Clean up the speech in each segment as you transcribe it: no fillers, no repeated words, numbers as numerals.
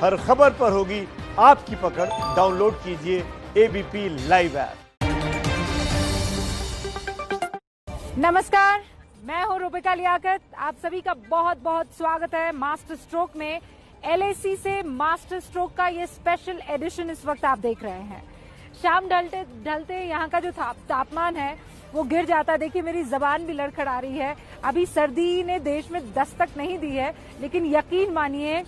हर खबर पर होगी आपकी पकड़। डाउनलोड कीजिए एबीपी लाइव ऐप। नमस्कार, मैं हूं रूबिका लियाकत। आप सभी का बहुत बहुत स्वागत है मास्टर स्ट्रोक में। एलएसी से मास्टर स्ट्रोक का ये स्पेशल एडिशन इस वक्त आप देख रहे हैं। शाम ढलते ढलते यहाँ का जो तापमान है वो गिर जाता है। देखिए मेरी जबान भी लड़खड़ा रही है। अभी सर्दी ने देश में दस्तक नहीं दी है, लेकिन यकीन मानिए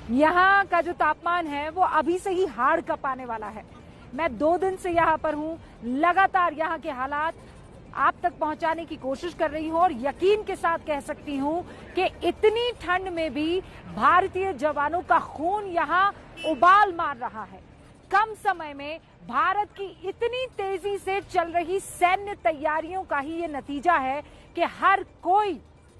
यहाँ का जो तापमान है वो अभी से ही हाड़ कपाने वाला है। मैं 2 दिन से यहाँ पर हूँ, लगातार यहाँ के हालात आप तक पहुंचाने की कोशिश कर रही हूं और यकीन के साथ कह सकती हूं कि इतनी ठंड में भी भारतीय जवानों का खून यहां उबाल मार रहा है। कम समय में भारत की इतनी तेजी से चल रही सैन्य तैयारियों का ही ये नतीजा है कि हर कोई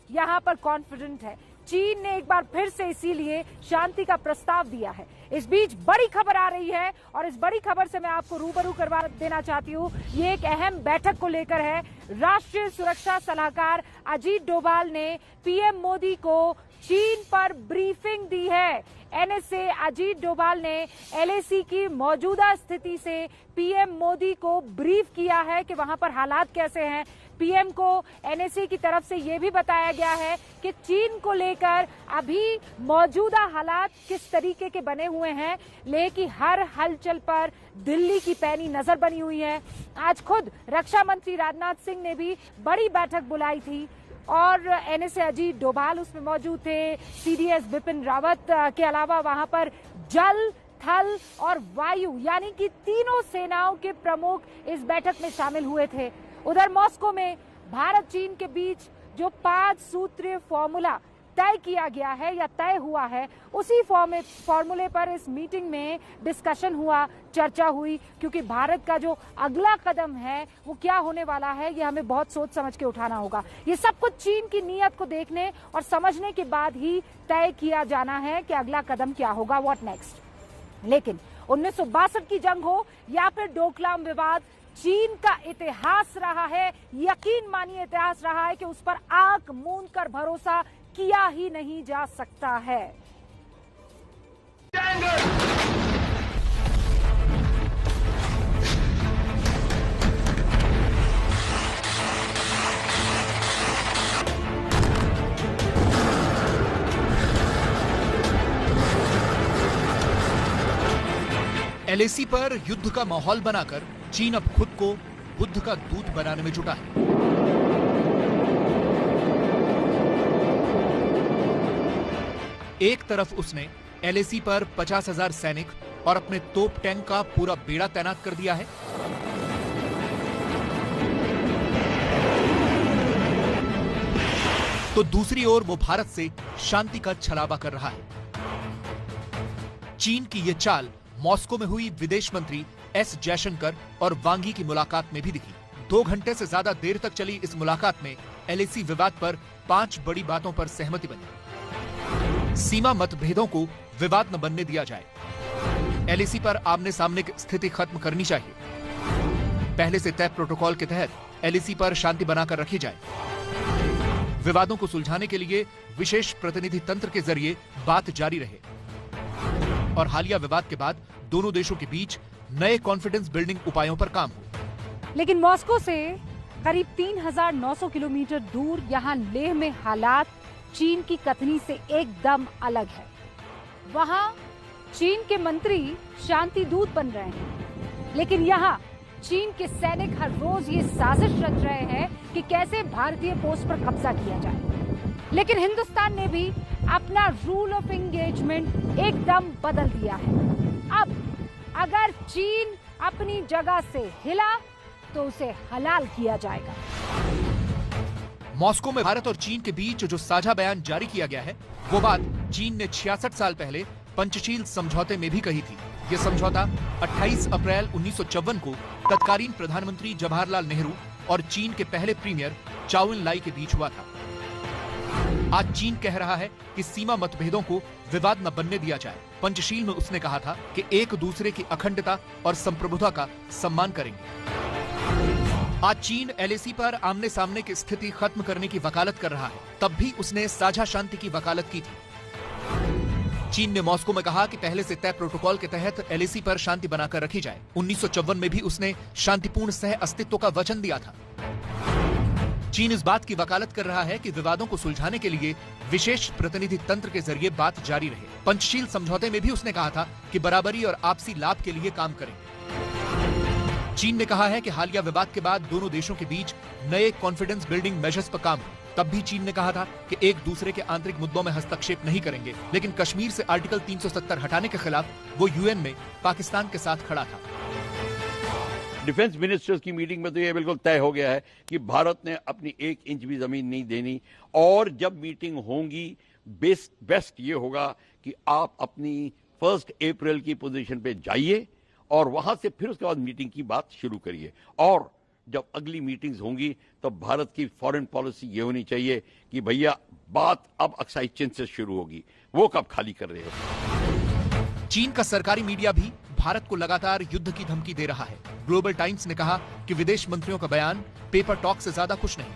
यहां पर कॉन्फिडेंट है। चीन ने एक बार फिर से इसीलिए शांति का प्रस्ताव दिया है। इस बीच बड़ी खबर आ रही है और इस बड़ी खबर से मैं आपको रूबरू करवा देना चाहती हूँ। ये एक अहम बैठक को लेकर है। राष्ट्रीय सुरक्षा सलाहकार अजीत डोभाल ने पीएम मोदी को चीन पर ब्रीफिंग दी है। एनएसए अजीत डोभाल ने एलएसी की मौजूदा स्थिति से पीएम मोदी को ब्रीफ किया है कि वहां पर हालात कैसे हैं। पीएम को एनएसए की तरफ से यह भी बताया गया है कि चीन को लेकर अभी मौजूदा हालात किस तरीके के बने हुए हैं। लेह की हर हलचल पर दिल्ली की पैनी नजर बनी हुई है। आज खुद रक्षा मंत्री राजनाथ सिंह ने भी बड़ी बैठक बुलाई थी और एनएसए अजीत डोभाल उसमें मौजूद थे। सीडीएस बिपिन रावत के अलावा वहां पर जल, थल और वायु यानी कि तीनों सेनाओं के प्रमुख इस बैठक में शामिल हुए थे। उधर मॉस्को में भारत चीन के बीच जो 5 सूत्रीय फॉर्मूला तय किया गया है या तय हुआ है, उसी फॉर्मूले पर इस मीटिंग में डिस्कशन हुआ, चर्चा हुई। क्योंकि भारत का जो अगला कदम है वो क्या होने वाला है, ये हमें बहुत सोच समझ के उठाना होगा। ये सब कुछ चीन की नीयत को देखने और समझने के बाद ही तय किया जाना है कि अगला कदम क्या होगा, व्हाट नेक्स्ट। लेकिन 1962 की जंग हो या फिर डोकलाम विवाद, चीन का इतिहास रहा है, यकीन मानिए इतिहास रहा है कि उस पर आंख मूंद कर भरोसा किया ही नहीं जा सकता है। एलएसी पर युद्ध का माहौल बनाकर चीन अब खुद को बुद्ध का दूत बनाने में जुटा है। एक तरफ उसने एलएसी पर 50,000 सैनिक और अपने तोप टैंक का पूरा बेड़ा तैनात कर दिया है। तो दूसरी ओर वो भारत से शांति का छलावा कर रहा है। चीन की यह चाल मॉस्को में हुई विदेश मंत्री एस जयशंकर और वांग यी की मुलाकात में भी दिखी। 2 घंटे से ज्यादा देर तक चली इस मुलाकात में एलएसी विवाद पर 5 बड़ी बातों पर सहमति बनी। सीमा मतभेदों को विवाद न बनने दिया जाए, एलएसी पर आमने सामने की स्थिति खत्म करनी चाहिए, पहले से तय प्रोटोकॉल के तहत एलएसी पर शांति बनाकर रखी जाए, विवादों को सुलझाने के लिए विशेष प्रतिनिधि तंत्र के जरिए बात जारी रहे और हालिया विवाद के बाद दोनों देशों के बीच नए कॉन्फिडेंस बिल्डिंग उपायों पर काम हो। लेकिन मॉस्को से करीब 3,900 किलोमीटर दूर यहाँ लेह में हालात चीन की कथनी से एकदम अलग है। वहाँ चीन के मंत्री शांति दूत बन रहे हैं, लेकिन यहाँ चीन के सैनिक हर रोज ये साजिश रच रहे हैं कि कैसे भारतीय पोस्ट पर कब्जा किया जाए। लेकिन हिंदुस्तान ने भी अपना रूल ऑफ एंगेजमेंट एकदम बदल दिया है। अब अगर चीन अपनी जगह से हिला तो उसे हलाल किया जाएगा। मॉस्को में भारत और चीन के बीच जो साझा बयान जारी किया गया है, वो बात चीन ने 66 साल पहले पंचशील समझौते में भी कही थी। ये समझौता 28 अप्रैल 1954 को तत्कालीन प्रधानमंत्री जवाहरलाल नेहरू और चीन के पहले प्रीमियर चाउ एन लाई के बीच हुआ था। आज चीन कह रहा है कि सीमा मतभेदों को विवाद न बनने दिया जाए। पंचशील में उसने कहा था कि एक दूसरे की अखंडता और संप्रभुता का सम्मान करेंगे। आज चीन एलएसी पर आमने सामने की स्थिति खत्म करने की वकालत कर रहा है, तब भी उसने साझा शांति की वकालत की थी। चीन ने मॉस्को में कहा कि पहले से तय प्रोटोकॉल के तहत एलएसी पर शांति बनाकर रखी जाए। 1954 में भी उसने शांतिपूर्ण सह अस्तित्व का वचन दिया था। चीन इस बात की वकालत कर रहा है कि विवादों को सुलझाने के लिए विशेष प्रतिनिधि तंत्र के जरिए बात जारी रहे। पंचशील समझौते में भी उसने कहा था कि बराबरी और आपसी लाभ के लिए काम करें। चीन ने कहा है कि हालिया विवाद के बाद दोनों देशों के बीच नए कॉन्फिडेंस बिल्डिंग मेजर्स पर काम हो। तब भी चीन ने कहा था कि एक दूसरे के आंतरिक मुद्दों में हस्तक्षेप नहीं करेंगे, लेकिन कश्मीर से आर्टिकल 370 हटाने के खिलाफ वो यूएन में पाकिस्तान के साथ खड़ा था। डिफेंस मिनिस्टर्स की मीटिंग में तो यह बिल्कुल तय हो गया है कि भारत ने अपनी 1 इंच भी जमीन नहीं देनी, और जब मीटिंग होगी बेस्ट ये होगा कि आप अपनी 1 अप्रैल की पोजीशन पे जाइए और वहां से फिर उसके बाद मीटिंग की बात शुरू करिए। और जब अगली मीटिंग्स होंगी तो भारत की फॉरेन पॉलिसी ये होनी चाहिए कि भैया बात अब अक्साई चीन से शुरू होगी, वो कब खाली कर रहे हो। चीन का सरकारी मीडिया भी भारत को लगातार युद्ध की धमकी दे रहा है। ग्लोबल टाइम्स ने कहा कि विदेश मंत्रियों का बयान पेपर टॉक से ज्यादा कुछ नहीं।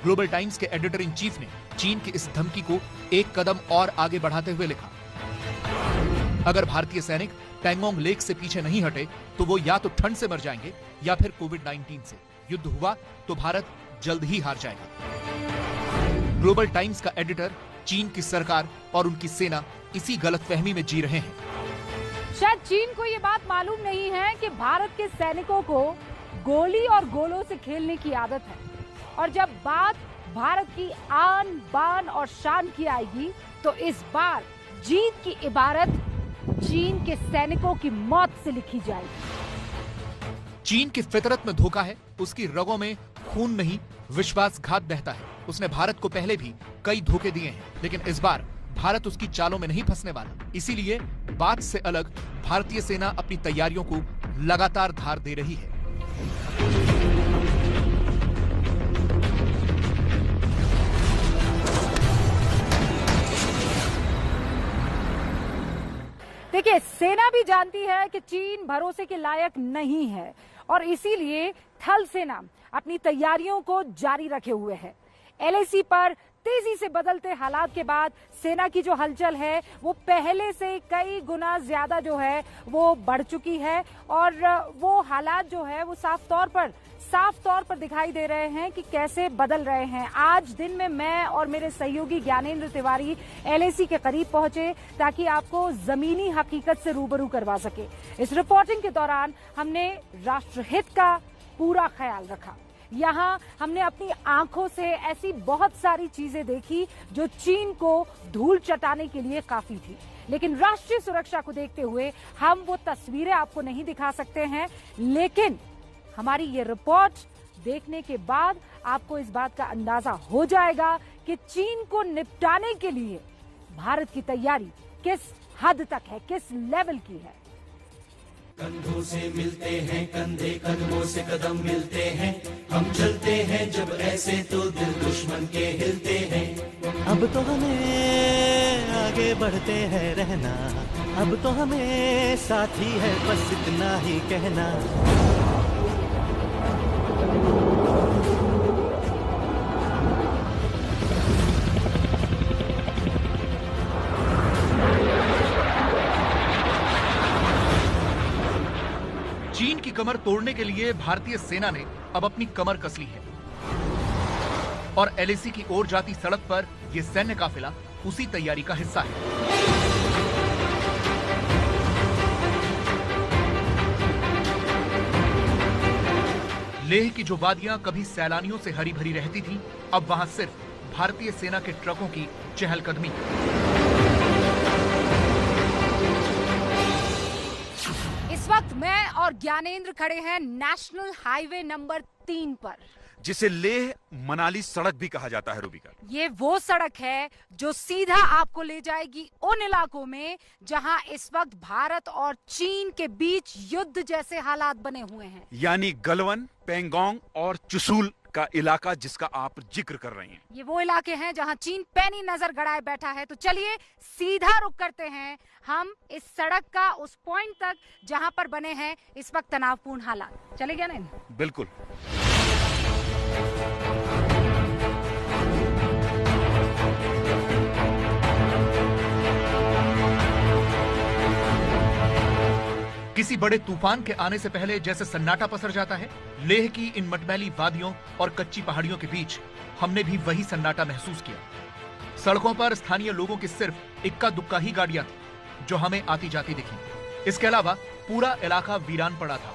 ग्लोबल टाइम्स के एडिटर इन चीफ ने चीन की इस धमकी को एक कदम और आगे बढ़ाते हुए लिखा, अगर भारतीय सैनिक पैंगोंग लेक से पीछे नहीं हटे तो वो या तो ठंड से मर जाएंगे या फिर कोविड-19 से। युद्ध हुआ तो भारत जल्द ही हार जाएगा। ग्लोबल टाइम्स का एडिटर चीन की सरकार और उनकी सेना इसी गलतफहमी में जी रहे हैं। शायद चीन को ये बात मालूम नहीं है कि भारत के सैनिकों को गोली और गोलों से खेलने की आदत है, और जब बात भारत की आन बान और शान की आएगी तो इस बार जीत की इबारत चीन के सैनिकों की मौत से लिखी जाएगी। चीन की फितरत में धोखा है, उसकी रगों में खून नहीं विश्वासघात बहता है। उसने भारत को पहले भी कई धोखे दिए हैं, लेकिन इस बार भारत उसकी चालों में नहीं फंसने वाला। इसीलिए बात से अलग भारतीय सेना अपनी तैयारियों को लगातार धार दे रही है। देखिए, सेना भी जानती है कि चीन भरोसे के लायक नहीं है, और इसीलिए थल सेना अपनी तैयारियों को जारी रखे हुए है। एलएसी पर तेजी से बदलते हालात के बाद सेना की जो हलचल है वो पहले से कई गुना ज्यादा जो है वो बढ़ चुकी है, और वो हालात जो है वो साफ तौर पर दिखाई दे रहे हैं कि कैसे बदल रहे हैं। आज दिन में मैं और मेरे सहयोगी ज्ञानेंद्र तिवारी एलएसी के करीब पहुंचे ताकि आपको जमीनी हकीकत से रूबरू करवा सके। इस रिपोर्टिंग के दौरान हमने राष्ट्रहित का पूरा ख्याल रखा। यहाँ हमने अपनी आंखों से ऐसी बहुत सारी चीजें देखी जो चीन को धूल चटाने के लिए काफी थी, लेकिन राष्ट्रीय सुरक्षा को देखते हुए हम वो तस्वीरें आपको नहीं दिखा सकते हैं। लेकिन हमारी ये रिपोर्ट देखने के बाद आपको इस बात का अंदाजा हो जाएगा कि चीन को निपटाने के लिए भारत की तैयारी किस हद तक है, किस लेवल की है। कंधों से मिलते हैं कंधे, कदमों से कदम मिलते हैं, हम चलते हैं जब ऐसे तो दिल दुश्मन के हिलते हैं। अब तो हमें आगे बढ़ते हैं रहना, अब तो हमें साथी है बस इतना ही कहना। चीन की कमर तोड़ने के लिए भारतीय सेना ने अब अपनी कमर कस ली है, और एलएसी की ओर जाती सड़क पर यह सैन्य काफिला उसी तैयारी का हिस्सा है। लेह की जो वादियां कभी सैलानियों से हरी भरी रहती थी, अब वहां सिर्फ भारतीय सेना के ट्रकों की चहलकदमी है। इस वक्त मैं और ज्ञानेंद्र खड़े हैं नेशनल हाईवे नंबर 3 पर, जिसे लेह मनाली सड़क भी कहा जाता है। रूबिका, ये वो सड़क है जो सीधा आपको ले जाएगी उन इलाकों में जहां इस वक्त भारत और चीन के बीच युद्ध जैसे हालात बने हुए हैं, यानी गलवान, पैंगोंग और चुशूल का इलाका जिसका आप जिक्र कर रही हैं। ये वो इलाके हैं जहां चीन पैनी नजर गड़ाए बैठा है। तो चलिए सीधा रुक करते हैं हम इस सड़क का उस पॉइंट तक जहां पर बने हैं इस वक्त तनावपूर्ण हालात। चले गया नहीं? बिल्कुल। किसी बड़े तूफान के आने से पहले जैसे सन्नाटा पसर जाता है, लेह की इन मटमैली वादियों और कच्ची पहाड़ियों के बीच हमने भी वही सन्नाटा महसूस किया। सड़कों पर स्थानीय लोगों की सिर्फ इक्का दुक्का ही गाड़ियां थी जो हमें आती जाती दिखी। इसके अलावा पूरा इलाका वीरान पड़ा था।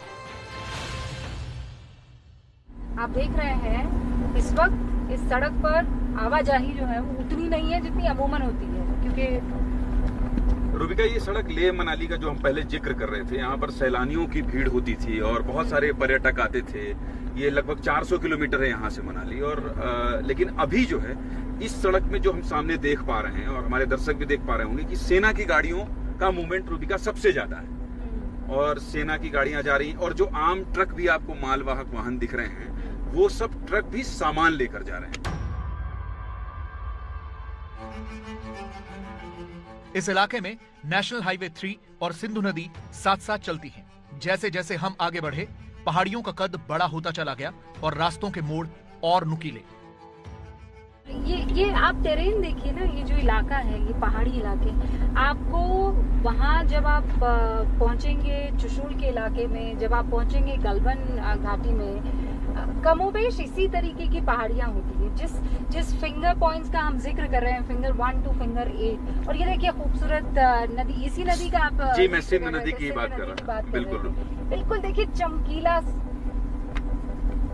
आप देख रहे हैं इस वक्त इस सड़क पर आवाजाही जो है वो उतनी नहीं है जितनी अमूमन होती है, क्योंकि रूबिका, ये सड़क लेह मनाली का जो हम पहले जिक्र कर रहे थे, यहाँ पर सैलानियों की भीड़ होती थी और बहुत सारे पर्यटक आते थे। ये लगभग 400 किलोमीटर है यहाँ से मनाली। और लेकिन अभी जो है इस सड़क में जो हम सामने देख पा रहे हैं और हमारे दर्शक भी देख पा रहे होंगे कि सेना की गाड़ियों का मूवमेंट रूबिका सबसे ज्यादा है और सेना की गाड़ियां जा रही, और जो आम ट्रक भी आपको मालवाहक वाहन दिख रहे हैं वो सब ट्रक भी सामान लेकर जा रहे हैं। इस इलाके में नेशनल हाईवे 3 और सिंधु नदी साथ साथ चलती हैं। जैसे जैसे हम आगे बढ़े, पहाड़ियों का कद बड़ा होता चला गया और रास्तों के मोड़ और नुकीले। ये आप टेरेन देखिए ना, ये जो इलाका है ये पहाड़ी इलाके, आपको वहाँ जब आप पहुँचेंगे चुशूल के इलाके में, जब आप पहुँचेंगे गलबन घाटी में, कमोबेश इसी तरीके की पहाड़ियाँ होती है। जिस फिंगर पॉइंट्स का हम जिक्र कर रहे हैं, फिंगर 1 to फिंगर 8, और ये देखिए खूबसूरत नदी, इसी नदी का आप जी, मैं सिंध नदी की बात कर रहा हूँ। बिल्कुल देखिए चमकीला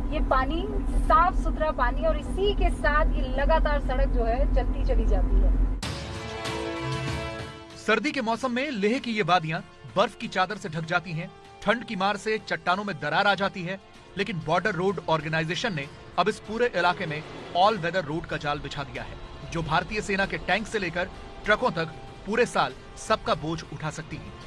ये पानी, साफ सुथरा पानी, और इसी के साथ ये लगातार सड़क जो है चलती चली जाती है। सर्दी के मौसम में लेह की ये वादियां बर्फ की चादर से ढक जाती हैं, ठंड की मार से चट्टानों में दरार आ जाती है, लेकिन बॉर्डर रोड ऑर्गेनाइजेशन ने अब इस पूरे इलाके में ऑल वेदर रोड का जाल बिछा दिया है, जो भारतीय सेना के टैंक से लेकर ट्रकों तक पूरे साल सबका बोझ उठा सकती है।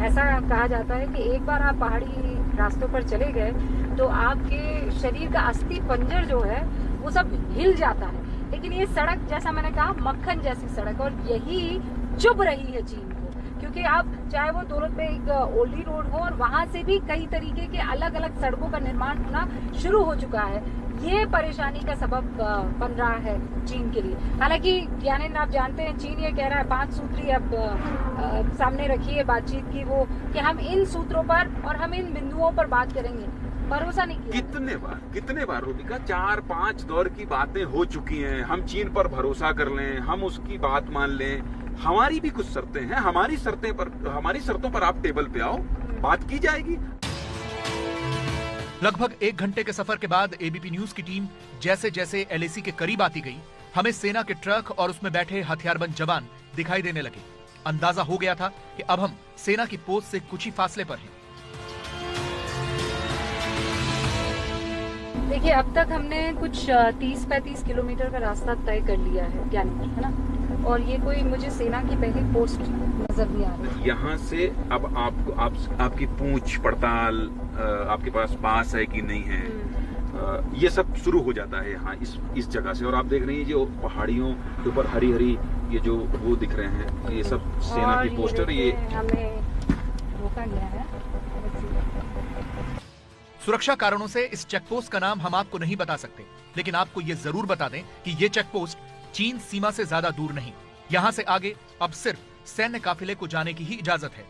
ऐसा कहा जाता है कि एक बार आप पहाड़ी रास्तों पर चले गए तो आपके शरीर का अस्थि पंजर जो है वो सब हिल जाता है। लेकिन ये सड़क, जैसा मैंने कहा, मक्खन जैसी सड़क, और यही चुभ रही है चीन को, क्योंकि आप चाहे वो दोनों पे एक ओली रोड हो और वहां से भी कई तरीके के अलग अलग सड़कों का निर्माण होना शुरू हो चुका है। ये परेशानी का सबब बन रहा है चीन के लिए। हालांकि ज्ञानेंद्र, आप जानते हैं चीन ये कह रहा है 5 सूत्री अब सामने रखी है बातचीत की, वो कि हम इन सूत्रों पर और हम इन बिंदुओं पर बात करेंगे। भरोसा नहीं किया। कितने बार रूबिका, 4-5 दौर की बातें हो चुकी हैं। हम चीन पर भरोसा कर लें, हम उसकी बात मान लें, हमारी भी कुछ शर्तें हैं, हमारी शर्तों पर आप टेबल पे आओ, बात की जाएगी। लगभग 1 घंटे के सफर के बाद एबीपी न्यूज की टीम जैसे जैसे एलएसी के करीब आती गई, हमें सेना के ट्रक और उसमें बैठे हथियारबंद जवान दिखाई देने लगे। अंदाजा हो गया था कि अब हम सेना की पोस्ट से कुछ ही फासले पर हैं। देखिए, अब तक हमने कुछ 30-35 किलोमीटर का रास्ता तय कर लिया है, है ना, और ये कोई मुझे सेना की पहली पोस्ट नजर नहीं आ रही। यहाँ से अब आपकी पूंछ पड़ताल, आपके पास है कि नहीं है, ये सब शुरू हो जाता है यहाँ इस जगह से। और आप देख रहे हैं जो पहाड़ियों के ऊपर हरी हरी ये जो वो दिख रहे हैं, ये सब सेना की पोस्टर, ये हमें रोका गया है। सुरक्षा कारणों से इस चेकपोस्ट का नाम हम आपको नहीं बता सकते, लेकिन आपको ये जरूर बता दें कि ये चेकपोस्ट चीन सीमा से ज्यादा दूर नहीं। यहाँ से आगे अब सिर्फ सैन्य काफिले को जाने की ही इजाजत है।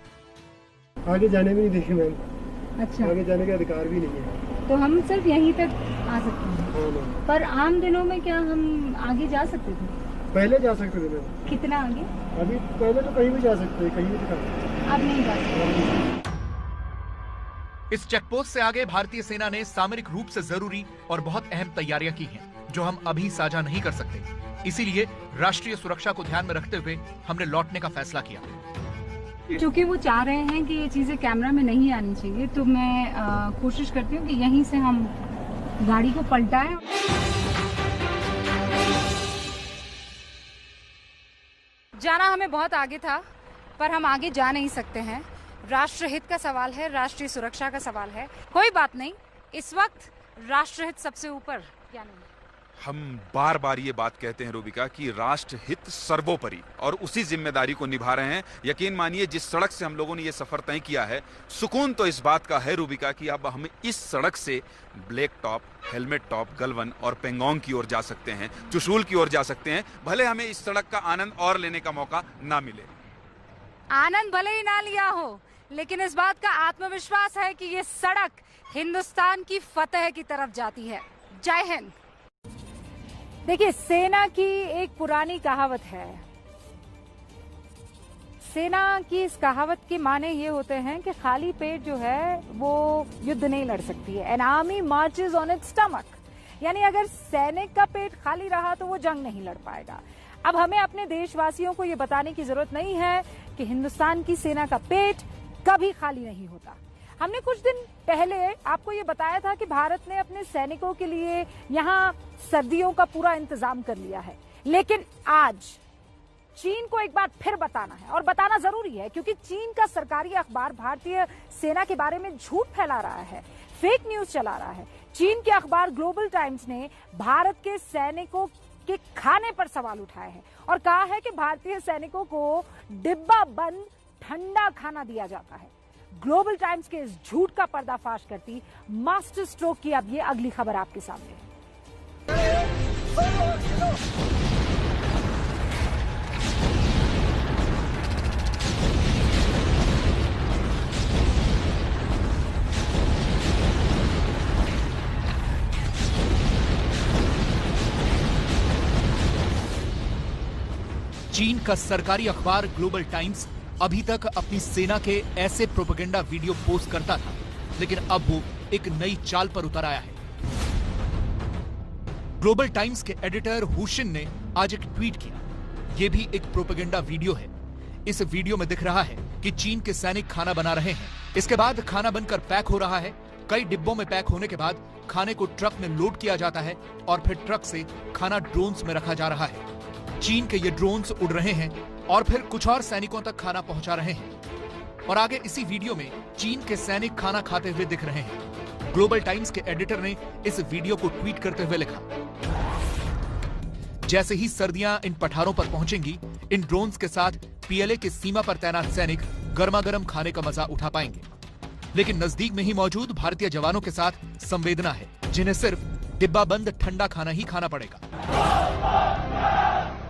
आगे जाने भी नहीं देंगे मैम। अच्छा, आगे जाने का अधिकार भी नहीं है, तो हम सिर्फ यहीं तक आ सकते हैं। पर आम दिनों में क्या हम आगे जा सकते थे? पहले जा सकते थे मैम। कितना आगे? अभी पहले तो कहीं भी जा सकते हैं, कहीं भी दिखा। अब नहीं जा सकते। इस चेकपोस्ट से आगे भारतीय सेना ने सामरिक रूप से जरूरी और बहुत अहम तैयारियां की हैं, जो हम अभी साझा नहीं कर सकते। इसीलिए राष्ट्रीय सुरक्षा को ध्यान में रखते हुए हमने लौटने का फैसला किया। क्योंकि वो चाह रहे हैं कि ये चीजें कैमरा में नहीं आनी चाहिए, तो मैं कोशिश करती हूँ कि यहीं से हम गाड़ी को पलटाएं। जाना हमें बहुत आगे था, पर हम आगे जा नहीं सकते हैं। राष्ट्रहित का सवाल है, राष्ट्रीय सुरक्षा का सवाल है। कोई बात नहीं, इस वक्त राष्ट्रहित सबसे ऊपर। क्या नहीं, हम बार बार ये बात कहते हैं रूबिका कि राष्ट्र हित सर्वोपरि, और उसी जिम्मेदारी को निभा रहे हैं। यकीन मानिए, जिस सड़क से हम लोगों ने ये सफर तय किया है, सुकून तो इस बात का है रूबिका कि अब हम इस सड़क से black top, helmet top, Galwan और पेंगोंग की ओर जा सकते हैं, चुशूल की ओर जा सकते हैं, भले हमें इस सड़क का आनंद और लेने का मौका ना मिले। आनंद भले ही ना लिया हो, लेकिन इस बात का आत्मविश्वास है कि ये सड़क हिंदुस्तान की फतेह की तरफ जाती है। जय हिंद। देखिए, सेना की एक पुरानी कहावत है। सेना की इस कहावत के माने ये होते हैं कि खाली पेट जो है वो युद्ध नहीं लड़ सकती है। An army marches on it's stomach, यानी अगर सैनिक का पेट खाली रहा तो वो जंग नहीं लड़ पाएगा। अब हमें अपने देशवासियों को ये बताने की जरूरत नहीं है कि हिंदुस्तान की सेना का पेट कभी खाली नहीं होता। हमने कुछ दिन पहले आपको ये बताया था कि भारत ने अपने सैनिकों के लिए यहाँ सर्दियों का पूरा इंतजाम कर लिया है, लेकिन आज चीन को एक बार फिर बताना है, और बताना जरूरी है क्योंकि चीन का सरकारी अखबार भारतीय सेना के बारे में झूठ फैला रहा है, फेक न्यूज चला रहा है। चीन के अखबार ग्लोबल टाइम्स ने भारत के सैनिकों के खाने पर सवाल उठाए हैं और कहा है कि भारतीय सैनिकों को डिब्बा बंद ठंडा खाना दिया जाता है। ग्लोबल टाइम्स के इस झूठ का पर्दाफाश करती मास्टर स्ट्रोक की अब ये अगली खबर आपके सामने है। चीन का सरकारी अखबार ग्लोबल टाइम्स अभी तक अपनी सेना के ऐसे प्रोपेगेंडा वीडियो पोस्ट करता था, लेकिन अब वो एक नई चाल पर उतर आया है। ग्लोबल टाइम्स के एडिटर हुशिन ने आज एक ट्वीट किया। ये भी एक प्रोपेगेंडा वीडियो है। इस वीडियो में दिख रहा है कि चीन के सैनिक खाना बना रहे हैं। इसके बाद खाना बनकर पैक हो रहा है। कई डिब्बों में पैक होने के बाद खाने को ट्रक में लोड किया जाता है और फिर ट्रक से खाना ड्रोन्स में रखा जा रहा है। चीन के ये ड्रोन्स उड़ रहे हैं और फिर कुछ और सैनिकों तक खाना पहुंचा रहे हैं। और आगे इसी वीडियो में चीन के सैनिक खाना खाते हुए दिख रहे हैं। ग्लोबल टाइम्स के एडिटर ने इस वीडियो को ट्वीट करते हुए लिखा, जैसे ही सर्दियां इन पठारों पर पहुंचेंगी, इन ड्रोन्स के साथ पीएलए की सीमा पर तैनात सैनिक गर्मा-गर्म खाने का मजा उठा पाएंगे। लेकिन नजदीक में ही मौजूद भारतीय जवानों के साथ संवेदना है, जिन्हें सिर्फ डिब्बा बंद ठंडा खाना ही खाना पड़ेगा।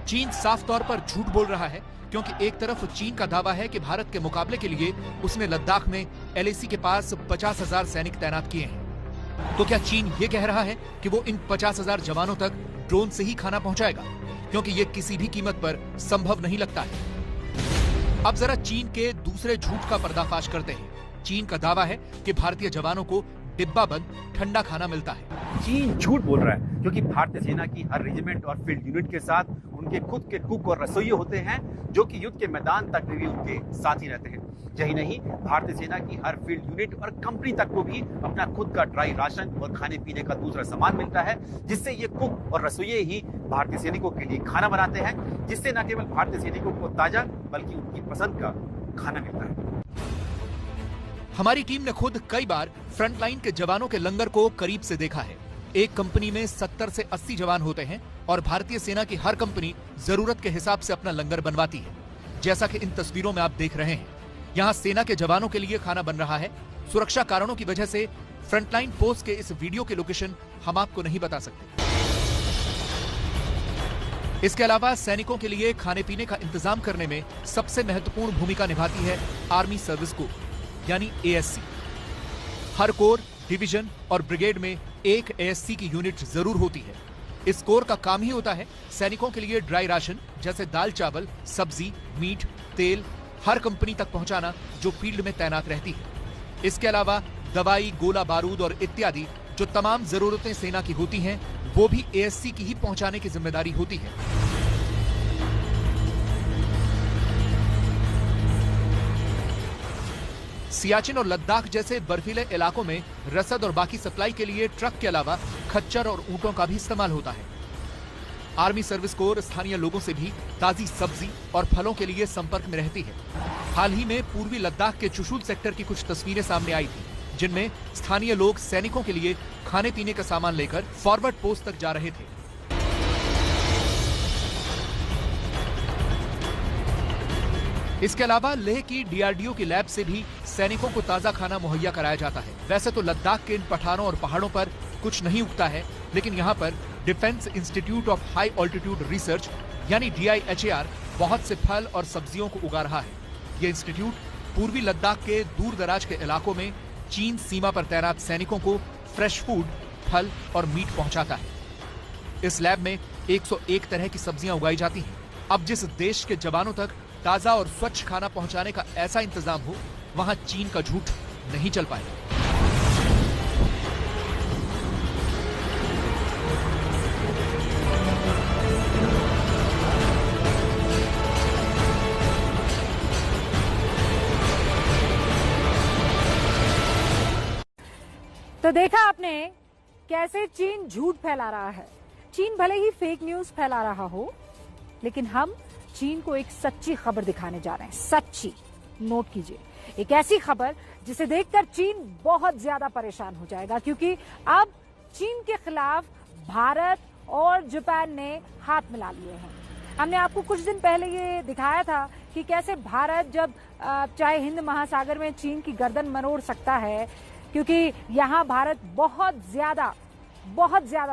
चीन साफ तौर पर झूठ बोल रहा है, क्योंकि एक तरफ चीन का दावा है कि भारत के मुकाबले के लिए उसने लद्दाख में एलएसी के पास 50,000 सैनिक तैनात किए हैं। तो क्या चीन ये कह रहा है कि वो इन 50,000 जवानों तक ड्रोन से ही खाना पहुंचाएगा? क्योंकि ये किसी भी कीमत पर संभव नहीं लगता है। अब जरा चीन के दूसरे झूठ का पर्दाफाश करते हैं। चीन का दावा है कि भारतीय जवानों को डिब्बा बंद ठंडा खाना मिलता है। चीन झूठ बोल रहा है, क्योंकि भारतीय सेना की हर रेजिमेंट और फील्ड यूनिट के साथ उनके खुद के कुक और रसोइये होते हैं, जो कि युद्ध के मैदान तक भी उनके साथ ही रहते हैं। यही नहीं, भारतीय सेना की हर फील्ड यूनिट और कंपनी तक को भी अपना खुद का ड्राई राशन और खाने पीने का दूसरा सामान मिलता है, जिससे ये कुक और रसोइये ही भारतीय सैनिकों के लिए खाना बनाते हैं, जिससे न केवल भारतीय सैनिकों को ताजा बल्कि उनकी पसंद का खाना मिलता है। हमारी टीम ने खुद कई बार फ्रंटलाइन के जवानों के लंगर को करीब से देखा है। एक कंपनी में 70 से 80 जवान होते हैं और भारतीय सेना की हर कंपनी जरूरत के हिसाब से अपना लंगर बनवाती है, जैसा कि इन तस्वीरों में आप देख रहे हैं। यहाँ सेना के जवानों के लिए खाना बन रहा है। सुरक्षा कारणों की वजह से फ्रंटलाइन पोस्ट के इस वीडियो के लोकेशन हम आपको नहीं बता सकते। इसके अलावा सैनिकों के लिए खाने पीने का इंतजाम करने में सबसे महत्वपूर्ण भूमिका निभाती है आर्मी सर्विस कोर, यानी एएससी। हर कोर, डिवीजन और ब्रिगेड में एक एएससी की यूनिट जरूर होती है। इस कोर का काम ही होता है सैनिकों के लिए ड्राई राशन जैसे दाल, चावल, सब्जी, मीट, तेल हर कंपनी तक पहुंचाना, जो फील्ड में तैनात रहती है। इसके अलावा दवाई, गोला बारूद और इत्यादि जो तमाम जरूरतें सेना की होती हैं, वो भी एएससी की ही पहुंचाने की जिम्मेदारी होती है। सियाचिन और लद्दाख जैसे बर्फीले इलाकों में रसद और बाकी सप्लाई के लिए ट्रक के अलावा खच्चर और ऊंटों का भी इस्तेमाल होता है। आर्मी सर्विस कोर स्थानीय लोगों से भी ताजी सब्जी और फलों के लिए संपर्क में रहती है। हाल ही में पूर्वी लद्दाख के चुशुल सेक्टर की कुछ तस्वीरें सामने आई थी, जिनमें स्थानीय लोग सैनिकों के लिए खाने पीने का सामान लेकर फॉरवर्ड पोस्ट तक जा रहे थे। इसके अलावा लेह की डीआरडीओ की लैब से भी सैनिकों को ताजा खाना मुहैया कराया जाता है। वैसे तो लद्दाख के इन पठारों और पहाड़ों पर कुछ नहीं उगता है, लेकिन यहाँ पर defence institute of high altitude research यानी DIHAR बहुत से फल और सब्जियों को उगा रहा है। ये इंस्टीट्यूट पूर्वी लद्दाख के दूर दराज के इलाकों में चीन सीमा पर तैनात सैनिकों को फ्रेश फूड, फल और मीट पहुंचाता है। इस लैब में 101 तरह की सब्जियां उगाई जाती हैं। अब जिस देश के जवानों तक ताजा और स्वच्छ खाना पहुंचाने का ऐसा इंतजाम हो, वहां चीन का झूठ नहीं चल पाएगा। तो देखा आपने कैसे चीन झूठ फैला रहा है। चीन भले ही फेक न्यूज फैला रहा हो, लेकिन हम चीन को एक सच्ची खबर दिखाने जा रहे हैं। सच्ची, नोट कीजिए, एक ऐसी खबर जिसे देखकर चीन बहुत ज्यादा परेशान हो जाएगा, क्योंकि अब चीन के खिलाफ भारत और जापान ने हाथ मिला लिए हैं। हमने आपको कुछ दिन पहले ये दिखाया था कि कैसे भारत जब चाहे हिंद महासागर में चीन की गर्दन मरोड़ सकता है, क्योंकि यहाँ भारत बहुत ज्यादा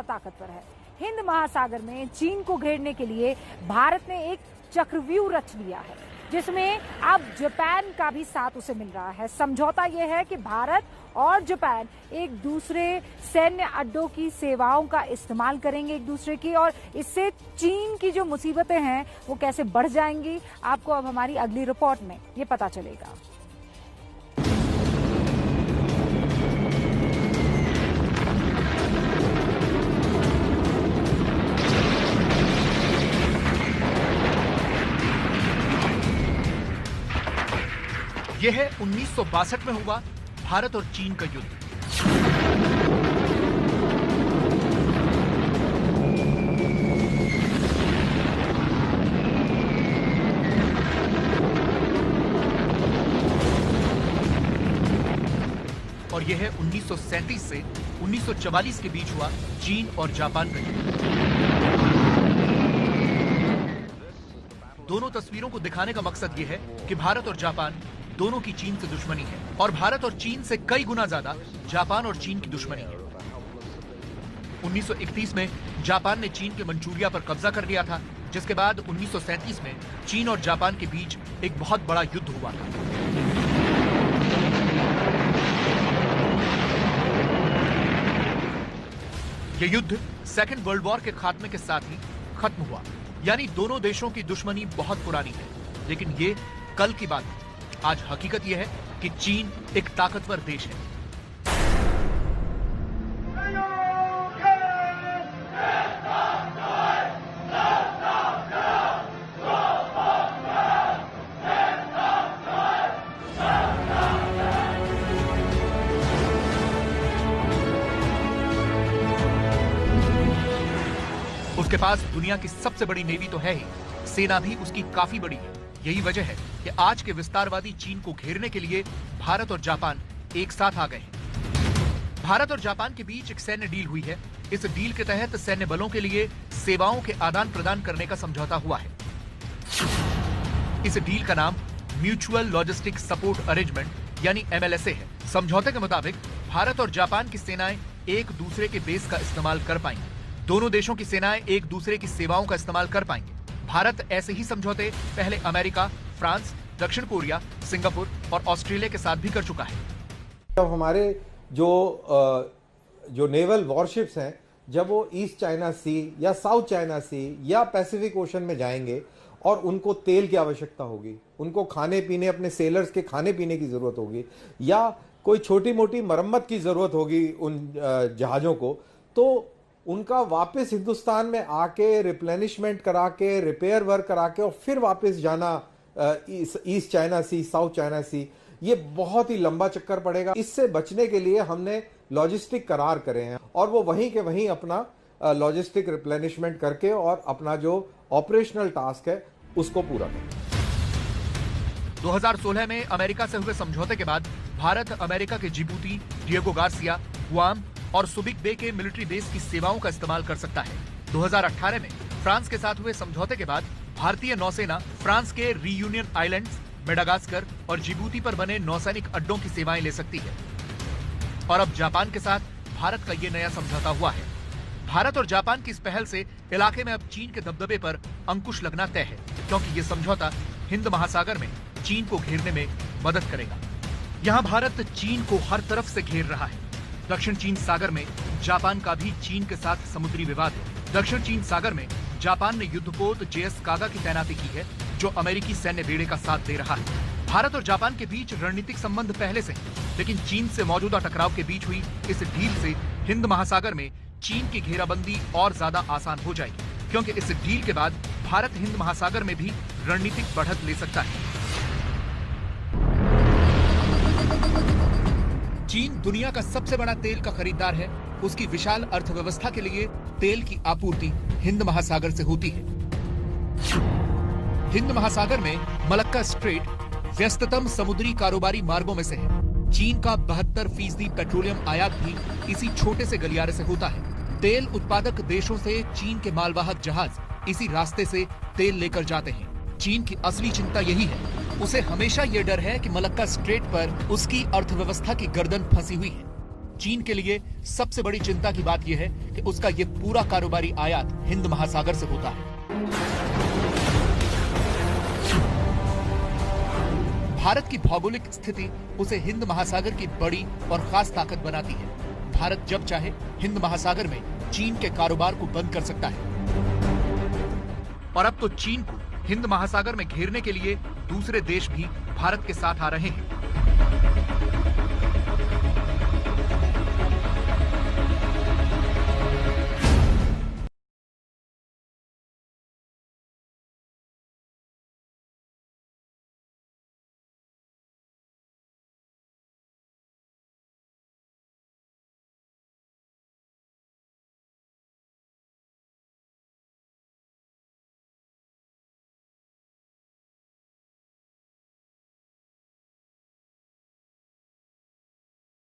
ताकतवर है। हिंद महासागर में चीन को घेरने के लिए भारत ने एक चक्रव्यूह रच लिया है, जिसमें अब जापान का भी साथ उसे मिल रहा है। समझौता यह है कि भारत और जापान एक दूसरे सैन्य अड्डों की सेवाओं का इस्तेमाल करेंगे एक दूसरे की, और इससे चीन की जो मुसीबतें हैं वो कैसे बढ़ जाएंगी, आपको अब हमारी अगली रिपोर्ट में ये पता चलेगा। यह है 1962 में हुआ भारत और चीन का युद्ध। और यह है 1937 से 1944 के बीच हुआ चीन और जापान का युद्ध। दोनों तस्वीरों को दिखाने का मकसद यह है कि भारत और जापान दोनों की चीन से दुश्मनी है, और भारत और चीन से कई गुना ज्यादा जापान और चीन की दुश्मनी है। 1931 में जापान ने चीन के मंचूरिया पर कब्जा कर लिया था, जिसके बाद 1937 में चीन और जापान के बीच एक बहुत बड़ा युद्ध हुआ था। यह युद्ध सेकेंड वर्ल्ड वॉर के खात्मे के साथ ही खत्म हुआ। यानी दोनों देशों की दुश्मनी बहुत पुरानी है, लेकिन ये कल की बात है। आज हकीकत यह है कि चीन एक ताकतवर देश है। उसके पास दुनिया की सबसे बड़ी नेवी तो है ही, सेना भी उसकी काफी बड़ी है। यही वजह है कि आज के विस्तारवादी चीन को घेरने के लिए भारत और जापान एक साथ आ गए हैं। भारत और जापान के बीच एक सैन्य डील हुई है। इस डील के तहत सैन्य बलों के लिए सेवाओं के आदान प्रदान करने का समझौता हुआ है। इस डील का नाम म्यूचुअल लॉजिस्टिक सपोर्ट अरेंजमेंट यानी MLSA है। समझौते के मुताबिक भारत और जापान की सेनाएं एक दूसरे के बेस का इस्तेमाल कर पाएंगी। दोनों देशों की सेनाएं एक दूसरे की सेवाओं का इस्तेमाल कर पाएंगे। भारत ऐसे ही समझौते पहले अमेरिका, फ्रांस, दक्षिण कोरिया, सिंगापुर और ऑस्ट्रेलिया के साथ भी कर चुका है। जब हमारे जो नेवल वॉरशिप्स हैं, जब वो ईस्ट चाइना सी या साउथ चाइना सी या पैसिफिक ओशन में जाएंगे और उनको तेल की आवश्यकता होगी, उनको खाने पीने, अपने सेलर्स के खाने पीने की जरूरत होगी, या कोई छोटी मोटी मरम्मत की जरूरत होगी उन जहाजों को, तो उनका वापस हिंदुस्तान में आके रिप्लेनिशमेंट करा के, रिपेयर वर्क करा के और फिर वापस जाना ईस्ट चाइना सी, साउथ चाइना सी, ये बहुत ही लंबा चक्कर पड़ेगा। इससे बचने के लिए हमने लॉजिस्टिक करार करे हैं और वो वहीं के वहीं अपना लॉजिस्टिक रिप्लेनिशमेंट करके और अपना जो ऑपरेशनल टास्क है उसको पूरा करें। 2016 में अमेरिका से हुए समझौते के बाद भारत अमेरिका के जिबूती, डिएगो गार्सिया, गुआम और सुबिक बे के मिलिट्री बेस की सेवाओं का इस्तेमाल कर सकता है। 2018 में फ्रांस के साथ हुए समझौते के बाद भारतीय नौसेना फ्रांस के रियूनियन आइलैंड्स, मेडागास्कर और जिबूती पर बने नौसैनिक अड्डों की सेवाएं ले सकती है। और अब जापान के साथ भारत का ये नया समझौता हुआ है। भारत और जापान की इस पहल से इलाके में अब चीन के दबदबे पर अंकुश लगना तय है, क्योंकि ये समझौता हिंद महासागर में चीन को घेरने में मदद करेगा। यहाँ भारत चीन को हर तरफ से घेर रहा है। दक्षिण चीन सागर में जापान का भी चीन के साथ समुद्री विवाद है। दक्षिण चीन सागर में जापान ने युद्धपोत जेएस कागा की तैनाती की है, जो अमेरिकी सैन्य बेड़े का साथ दे रहा है। भारत और जापान के बीच रणनीतिक संबंध पहले से हैं, लेकिन चीन से मौजूदा टकराव के बीच हुई इस डील से हिंद महासागर में चीन की घेराबंदी और ज्यादा आसान हो जाएगी, क्योंकि इस डील के बाद भारत हिंद महासागर में भी रणनीतिक बढ़त ले सकता है। चीन दुनिया का सबसे बड़ा तेल का खरीदार है। उसकी विशाल अर्थव्यवस्था के लिए तेल की आपूर्ति हिंद महासागर से होती है। हिंद महासागर में मलक्का स्ट्रेट व्यस्ततम समुद्री कारोबारी मार्गों में से है। चीन का 72% पेट्रोलियम आयात भी इसी छोटे से गलियारे से होता है। तेल उत्पादक देशों से चीन के मालवाहक जहाज इसी रास्ते से तेल लेकर जाते हैं। चीन की असली चिंता यही है। उसे हमेशा ये डर है कि मलक्का स्ट्रेट पर उसकी अर्थव्यवस्था की गर्दन फंसी हुई है। चीन के लिए सबसे बड़ी चिंता की बात यह है कि उसका ये पूरा कारोबारी आयात हिंद महासागर से होता है। भारत की भौगोलिक स्थिति उसे हिंद महासागर की बड़ी और खास ताकत बनाती है। भारत जब चाहे हिंद महासागर में चीन के कारोबार को बंद कर सकता है। और अब तो चीन को हिंद महासागर में घेरने के लिए दूसरे देश भी भारत के साथ आ रहे हैं।